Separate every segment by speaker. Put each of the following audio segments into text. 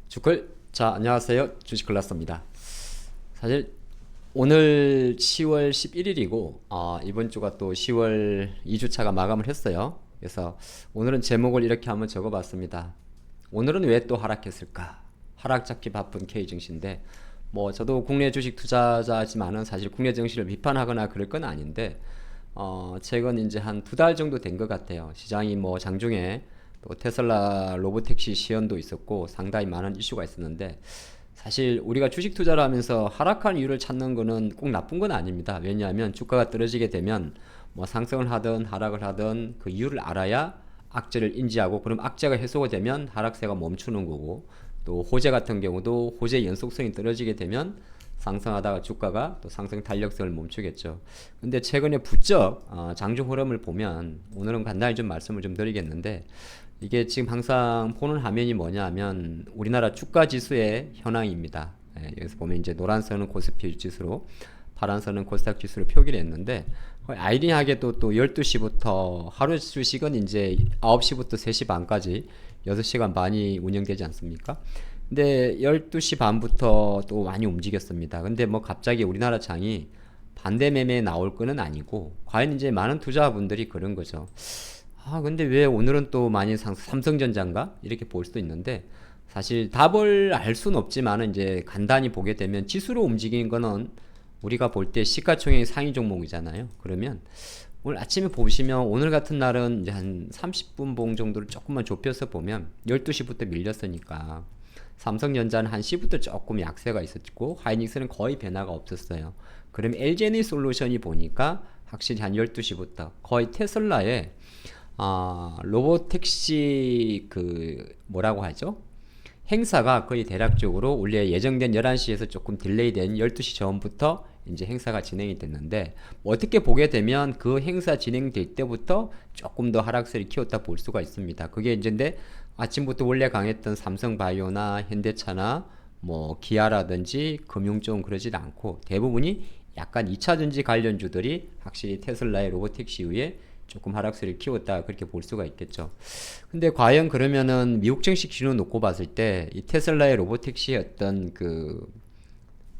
Speaker 1: 주클. 자, 안녕하세요. 주식클라스입니다. 사실 오늘 10월 11일이고 이번 주가 또 10월 2주차가 마감을 했어요. 그래서 오늘은 제목을 이렇게 한번 적어봤습니다. 오늘은 왜 또 하락했을까? 하락 잡기 바쁜 K증시인데, 뭐 저도 국내 주식 투자자지만은 사실 국내 증시를 비판하거나 그럴 건 아닌데, 최근 이제 한 2달 정도 된 것 같아요. 시장이 뭐 장중에 또 테슬라 로보택시 시연도 있었고 상당히 많은 이슈가 있었는데, 사실 우리가 주식 투자를 하면서 하락한 이유를 찾는 거는 꼭 나쁜 건 아닙니다. 왜냐하면 주가가 떨어지게 되면 뭐 상승을 하든 하락을 하든 그 이유를 알아야 악재를 인지하고, 그럼 악재가 해소가 되면 하락세가 멈추는 거고, 또 호재 같은 경우도 호재 연속성이 떨어지게 되면 상승하다가 주가가 또 상승 탄력성을 멈추겠죠. 근데 최근에 부쩍 장중 흐름을 보면, 오늘은 간단히 좀 말씀을 좀 드리겠는데, 이게 지금 항상 보는 화면이 뭐냐 하면 우리나라 주가 지수의 현황입니다. 여기서 보면 이제 노란선은 코스피 지수로, 파란선은 코스닥 지수로 표기를 했는데, 아이러니하게도 또 12시부터 하루 주식은 이제 9시부터 3시 반까지 6시간 반이 운영되지 않습니까? 근데 12시 반부터 또 많이 움직였습니다. 근데 뭐 갑자기 우리나라 장이 반대 매매에 나올 거는 아니고, 과연 이제 많은 투자분들이 그런 거죠. 근데 왜 오늘은 또 많이 삼성전자인가? 이렇게 볼 수도 있는데, 사실 답을 알 수는 없지만 이제 간단히 보게 되면 지수로 움직이는 거는 우리가 볼 때 시가총액 상위 종목이잖아요. 그러면 오늘 아침에 보시면 오늘 같은 날은 이제 한 30분 봉 정도를 조금만 좁혀서 보면 12시부터 밀렸으니까 삼성전자는 한 시부터 조금 약세가 있었고, 하이닉스는 거의 변화가 없었어요. 그럼 LG에너지솔루션이 보니까 확실히 한 12시부터 거의 테슬라의 로보택시 뭐라고 하죠? 행사가 거의 대략적으로 원래 예정된 11시에서 조금 딜레이된 12시 전부터 이제 행사가 진행이 됐는데, 어떻게 보게 되면 그 행사 진행될 때부터 조금 더 하락세를 키웠다 볼 수가 있습니다. 그게 이제 근데 아침부터 원래 강했던 삼성바이오나 현대차나 뭐 기아라든지 금융 쪽 그러지 않고, 대부분이 약간 2차전지 관련주들이 확실히 테슬라의 로보택시 이후에 조금 하락세를 키웠다, 그렇게 볼 수가 있겠죠. 근데 과연 그러면은 미국 증시 기준을 놓고 봤을 때 이 테슬라의 로보택시의 어떤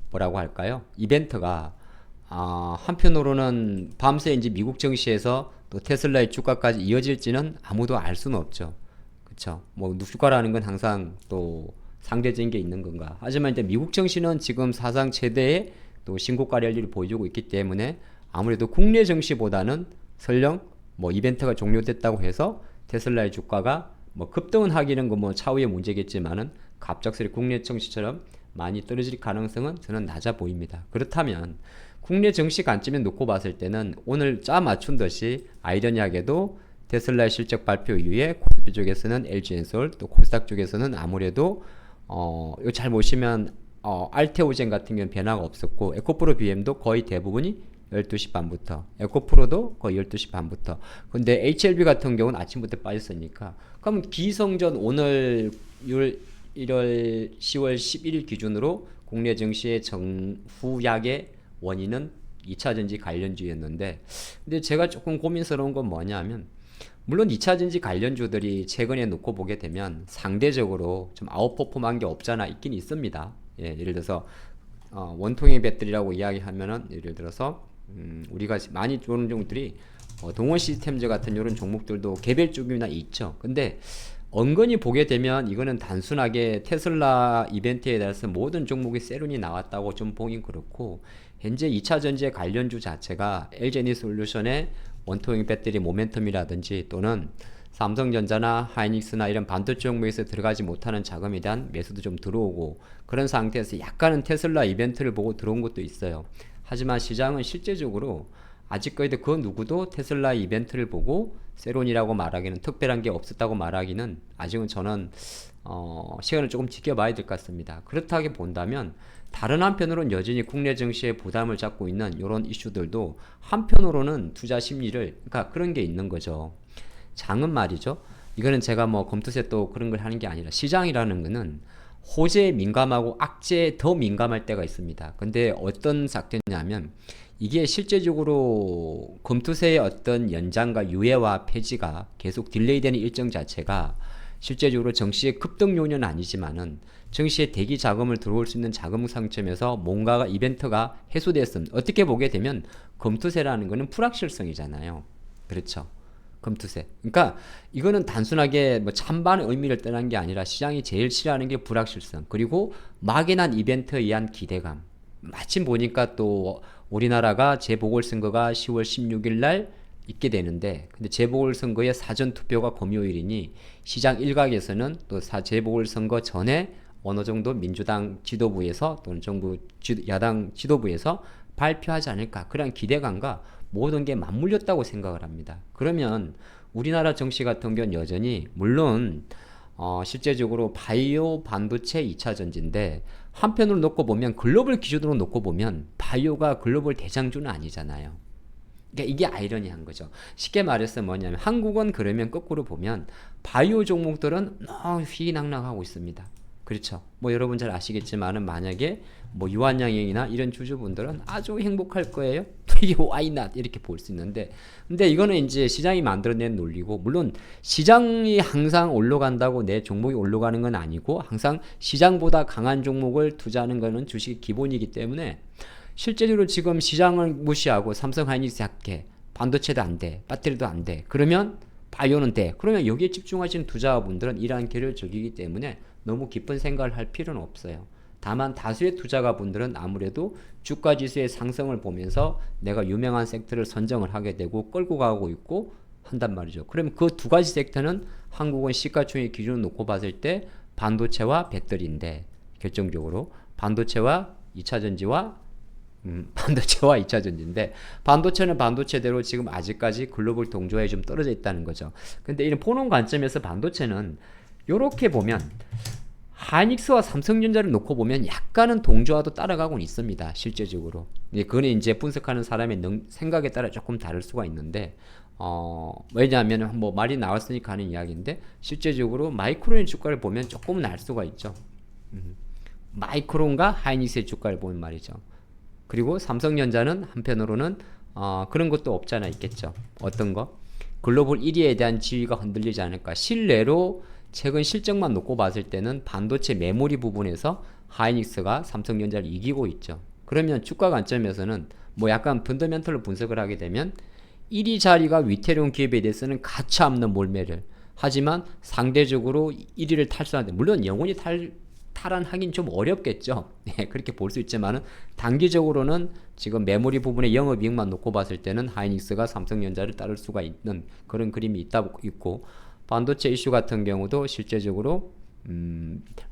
Speaker 1: 뭐라고 할까요? 이벤트가 한편으로는 밤새 이제 미국 증시에서 또 테슬라의 주가까지 이어질지는 아무도 알 수는 없죠. 그쵸? 뭐 주가라는 건 항상 또 상대적인 게 있는 건가. 하지만 이제 미국 증시는 지금 사상 최대의 또 신고가 랠리를 보여주고 있기 때문에 아무래도 국내 증시보다는 설령 뭐 이벤트가 종료됐다고 해서 테슬라의 주가가 뭐 급등은 하기는 뭐 차후의 문제겠지만은 갑작스레 국내 증시처럼 많이 떨어질 가능성은 저는 낮아 보입니다. 그렇다면 국내 증시 관점에 놓고 봤을 때는 오늘 짜 맞춘 듯이 아이러니하게도 테슬라의 실적 발표 이후에 코스피 쪽에서는 LG엔솔, 또 코스닥 쪽에서는 아무래도 이거 잘 보시면 알테오젠 같은 경우는 변화가 없었고, 에코프로 BM도 거의 대부분이 12시 반부터, 에코프로도 거의 12시 반부터. 근데 HLB 같은 경우는 아침부터 빠졌으니까, 그럼 기성전 오늘 1월 10월 11일 기준으로 국내 증시의 정후약의 원인은 2차전지 관련주였는데, 근데 제가 조금 고민스러운 건 뭐냐면, 물론 2차전지 관련주들이 최근에 놓고 보게 되면 상대적으로 좀 아웃퍼폼한 게 없잖아 있긴 있습니다. 예를 들어서 원통형 배터리라고 이야기하면은, 예를 들어서 우리가 많이 보는 종목들이 동원 시스템즈 같은 이런 종목들도 개별 쪽이나 있죠. 근데 은근히 보게 되면 이거는 단순하게 테슬라 이벤트에 대해서 모든 종목의 세론이 나왔다고 좀 보긴 그렇고, 현재 2차전지의 관련주 자체가 LG에너지솔루션의 원통형 배터리 모멘텀이라든지, 또는 삼성전자나 하이닉스나 이런 반도체 종목에서 들어가지 못하는 자금에 대한 매수도 좀 들어오고, 그런 상태에서 약간은 테슬라 이벤트를 보고 들어온 것도 있어요. 하지만 시장은 실제적으로 아직까지도 그 누구도 테슬라 이벤트를 보고 세론이라고 말하기는, 특별한 게 없었다고 말하기는 아직은 저는 시간을 조금 지켜봐야 될 것 같습니다. 그렇다고 본다면 다른 한편으로는 여전히 국내 증시에 부담을 잡고 있는 이런 이슈들도 한편으로는 투자 심리를, 그러니까 그런 게 있는 거죠. 장은 말이죠. 이거는 제가 뭐 검투세 또 그런 걸 하는 게 아니라, 시장이라는 거는 호재에 민감하고 악재에 더 민감할 때가 있습니다. 근데 어떤 상태냐면, 이게 실제적으로 검투세의 어떤 연장과 유예와 폐지가 계속 딜레이되는 일정 자체가 실제적으로 정시의 급등 요인은 아니지만은 정시에 대기 자금을 들어올 수 있는 자금 상점에서 뭔가가 이벤트가 해소됐음. 어떻게 보게 되면 검투세라는 거는 불확실성이잖아요. 그렇죠. 검투세. 그러니까 이거는 단순하게 뭐 찬반의 의미를 떠난 게 아니라 시장이 제일 싫어하는 게 불확실성. 그리고 막연한 이벤트에 의한 기대감. 마침 보니까 또 우리나라가 재보궐선거가 10월 16일 날 있게 되는데 근데 재보궐선거의 사전투표가 금요일이니 시장 일각에서는 또 재보궐선거 전에 어느 정도 민주당 지도부에서 또는 정부 야당 지도부에서 발표하지 않을까 그런 기대감과 모든 게 맞물렸다고 생각을 합니다. 그러면 우리나라 정치 같은 경우는 여전히 물론 실제적으로 바이오 반도체 2차 전지인데 한편으로 놓고 보면 글로벌 기준으로 놓고 보면 바이오가 글로벌 대장주는 아니잖아요. 그러니까 이게 아이러니한 거죠. 쉽게 말해서 뭐냐면 한국은 그러면 거꾸로 보면 바이오 종목들은 너무 휘낭낭하고 있습니다. 그렇죠. 뭐 여러분 잘 아시겠지만은 만약에 뭐 유한양행이나 이런 주주분들은 아주 행복할 거예요. 이게 why not 이렇게 볼 수 있는데 근데 이거는 이제 시장이 만들어낸 논리고 물론 시장이 항상 올라간다고 내 종목이 올라가는 건 아니고 항상 시장보다 강한 종목을 투자하는 거는 주식의 기본이기 때문에 실제적으로 지금 시장을 무시하고 삼성 하이닉스 약해 반도체도 안 돼 배터리도 안 돼 그러면 바이오는 돼 그러면 여기에 집중하시는 투자자분들은 이러한 길을 즐기기 때문에 너무 깊은 생각을 할 필요는 없어요. 다만 다수의 투자가분들은 아무래도 주가지수의 상승을 보면서 내가 유명한 섹터를 선정을 하게 되고 끌고 가고 있고 한단 말이죠. 그럼 그 두 가지 섹터는 한국은 시가총액 기준으로 놓고 봤을 때 반도체와 배터리인데 결정적으로 반도체와 2차 전지와 반도체와 2차 전지인데 반도체는 반도체대로 지금 아직까지 글로벌 동조에 좀 떨어져 있다는 거죠. 근데 이런 포론 관점에서 반도체는 요렇게 보면 하이닉스와 삼성전자를 놓고 보면 약간은 동조화도 따라가고는 있습니다. 실제적으로. 그거는 이제 분석하는 사람의 생각에 따라 조금 다를 수가 있는데 왜냐하면 뭐 말이 나왔으니까 하는 이야기인데 실제적으로 마이크론의 주가를 보면 조금은 알 수가 있죠. 마이크론과 하이닉스의 주가를 보면 말이죠. 그리고 삼성전자는 한편으로는 그런 것도 없잖아 있겠죠. 어떤 거? 글로벌 1위에 대한 지위가 흔들리지 않을까. 실내로 최근 실적만 놓고 봤을 때는 반도체 메모리 부분에서 하이닉스가 삼성전자를 이기고 있죠. 그러면 주가 관점에서는 뭐 약간 펀더멘털로 분석을 하게 되면 1위 자리가 위태로운 기업에 대해서는 가차 없는 몰매를 하지만 상대적으로 1위를 탈수하는데 물론 영원히 탈환하긴 좀 어렵겠죠. 네, 그렇게 볼 수 있지만은 단기적으로는 지금 메모리 부분의 영업이익만 놓고 봤을 때는 하이닉스가 삼성전자를 따를 수가 있는 그런 그림이 있고 반도체 이슈 같은 경우도 실제적으로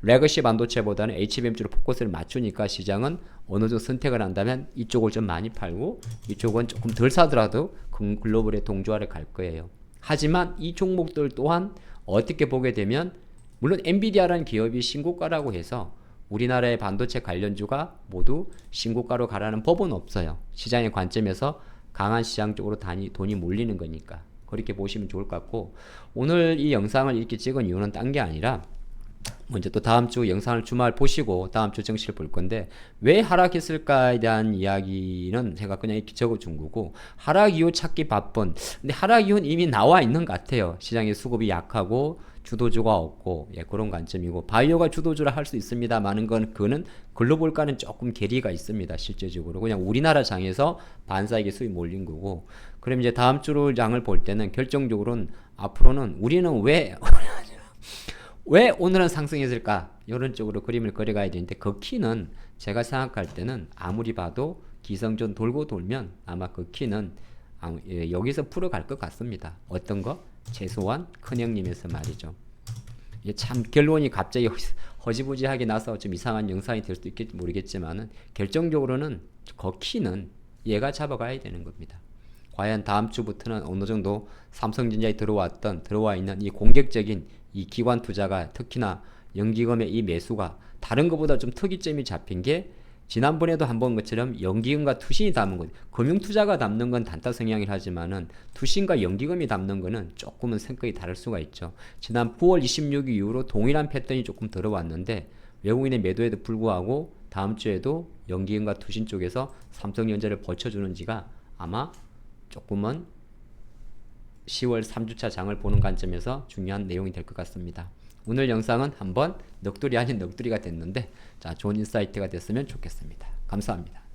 Speaker 1: 레거시 반도체보다는 HBM 쪽으로 포커스를 맞추니까 시장은 어느 정도 선택을 한다면 이쪽을 좀 많이 팔고 이쪽은 조금 덜 사더라도 글로벌의 동조화를 갈 거예요. 하지만 이 종목들 또한 어떻게 보게 되면 물론 엔비디아라는 기업이 신고가라고 해서 우리나라의 반도체 관련주가 모두 신고가로 가라는 법은 없어요. 시장의 관점에서 강한 시장 쪽으로 돈이 몰리는 거니까 그렇게 보시면 좋을 것 같고 오늘 이 영상을 이렇게 찍은 이유는 딴 게 아니라 먼저 또 다음 주 영상을 주말 보시고 다음 주 정시를 볼 건데 왜 하락했을까에 대한 이야기는 제가 그냥 이렇게 적어준 거고 하락 이유 찾기 바쁜 근데 하락 이유는 이미 나와 있는 것 같아요. 시장의 수급이 약하고 주도주가 없고 그런 관점이고 바이오가 주도주라 할 수 있습니다. 많은 건 그거는 글로벌과는 조금 괴리가 있습니다. 실제적으로 그냥 우리나라 장에서 반사에게 수익 몰린 거고 그럼 이제 다음 주 장을 볼 때는 결정적으로는 앞으로는 우리는 왜 오늘은 상승했을까? 이런 쪽으로 그림을 그려가야 되는데 그 키는 제가 생각할 때는 아무리 봐도 기성전 돌고 돌면 아마 그 키는 여기서 풀어갈 것 같습니다. 어떤 거? 최소한 큰형님에서 말이죠. 참 결론이 갑자기 허지부지하게 나서 좀 이상한 영상이 될 수도 있겠지 모르겠지만은 결정적으로는 그 키는 얘가 잡아가야 되는 겁니다. 과연 다음 주부터는 어느 정도 삼성전자에 들어와 있는 이 공격적인 이 기관 투자가 특히나 연기금의 이 매수가 다른 것보다 좀 특이점이 잡힌 게 지난번에도 한번 것처럼 연기금과 투신이 담은 것 금융투자가 담는 건 단타 성향이라 하지만은 투신과 연기금이 담는 거는 조금은 성격이 다를 수가 있죠. 지난 9월 26일 이후로 동일한 패턴이 조금 들어왔는데 외국인의 매도에도 불구하고 다음 주에도 연기은과 투신 쪽에서 삼성전자를 버텨주는지가 아마 조금은 10월 3주차 장을 보는 관점에서 중요한 내용이 될 것 같습니다. 오늘 영상은 한번 넋두리 아닌 넋두리가 됐는데 자, 좋은 인사이트가 됐으면 좋겠습니다. 감사합니다.